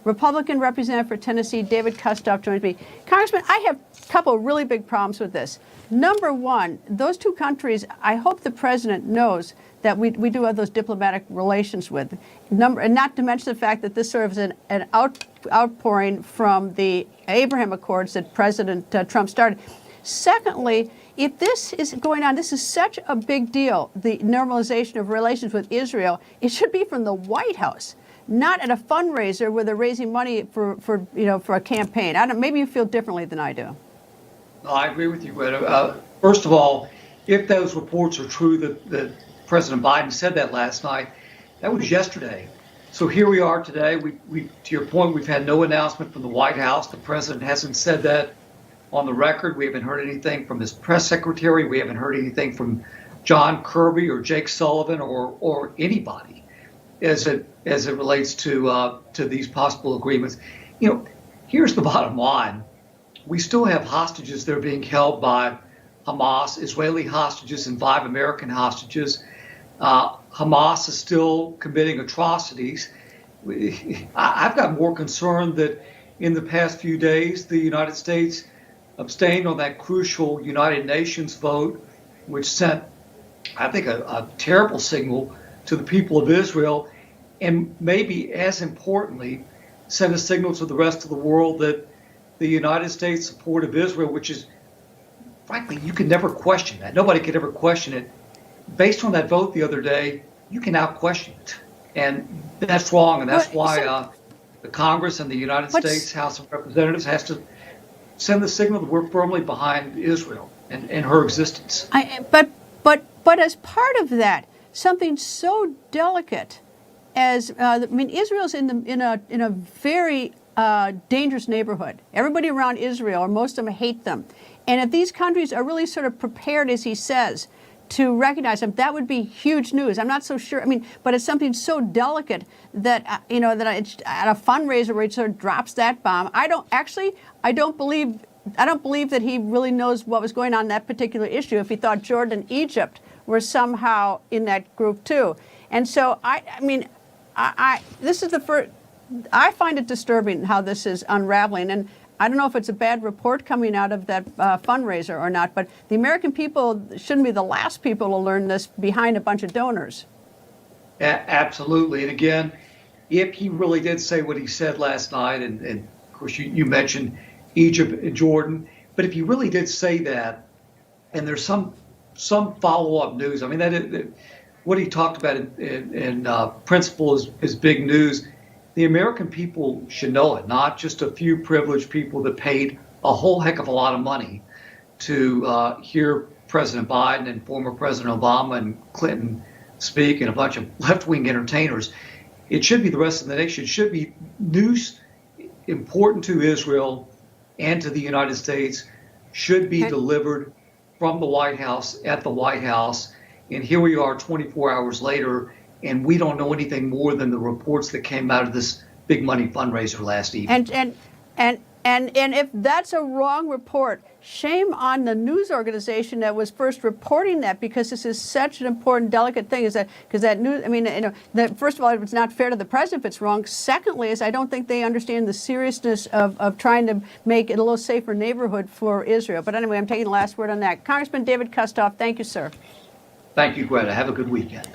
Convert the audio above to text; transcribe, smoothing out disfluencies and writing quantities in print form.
Republican representative for Tennessee, David Kustoff, joins me. Congressman, I have a couple of really big problems with this. Number one, those two countries, I hope the president knows that we do have those diplomatic relations with. And not to mention the fact that this serves as an outpouring from the Abraham Accords that President Trump started. Secondly, if this is going on, this is such a big deal, the normalization of relations with Israel, it should be from the White House, not at a fundraiser where they're raising money for a campaign. Maybe you feel differently than I do. No, I agree with you, Greta. First of all, if those reports are true that President Biden said that last night, that was yesterday. So here we are today. We, to your point, we've had no announcement from the White House. The president hasn't said that on the record. We haven't heard anything from his press secretary. We haven't heard anything from John Kirby or Jake Sullivan or anybody as it relates to these possible agreements. Here's the bottom line. We still have hostages that are being held by Hamas, Israeli hostages and 5 American hostages. Hamas is still committing atrocities. I've got more concern that in the past few days, the United States abstained on that crucial United Nations vote, which sent, I think, a terrible signal to the people of Israel, and maybe as importantly, sent a signal to the rest of the world that the United States support of Israel, which is, frankly, you can never question that. Nobody could ever question it. Based on that vote the other day, you can now question it. And that's wrong, and that's why the Congress and the United States House of Representatives has to send the signal that we're firmly behind Israel and her existence. But as part of that, something so delicate as Israel's in a very dangerous neighborhood. Everybody around Israel, or most of them, hate them. And if these countries are really sort of prepared, as he says, to recognize them, that would be huge news. I'm not so sure. But it's something so delicate that that it's at a fundraiser where he sort of drops that bomb. I don't believe that he really knows what was going on in that particular issue. If he thought Jordan and Egypt were somehow in that group too, and so this is the first. I find it disturbing how this is unraveling, and I don't know if it's a bad report coming out of that fundraiser or not, but the American people shouldn't be the last people to learn this behind a bunch of donors. Absolutely. And again, if he really did say what he said last night, and of course you mentioned Egypt and Jordan, but if he really did say that, and there's some follow-up news, what he talked about in principle is big news. The American people should know it, not just a few privileged people that paid a whole heck of a lot of money to hear President Biden and former President Obama and Clinton speak, and a bunch of left-wing entertainers. It should be the rest of the nation. It should be news important to Israel and to the United States, should be delivered from the White House at the White House. And here we are 24 hours later, and we don't know anything more than the reports that came out of this big money fundraiser last evening. And if that's a wrong report, shame on the news organization that was first reporting that, because this is such an important, delicate thing. Because that news, first of all, it's not fair to the president if it's wrong. Secondly, is I don't think they understand the seriousness of trying to make it a little safer neighborhood for Israel. But anyway, I'm taking the last word on that. Congressman David Kustoff, thank you, sir. Thank you, Greta. Have a good weekend.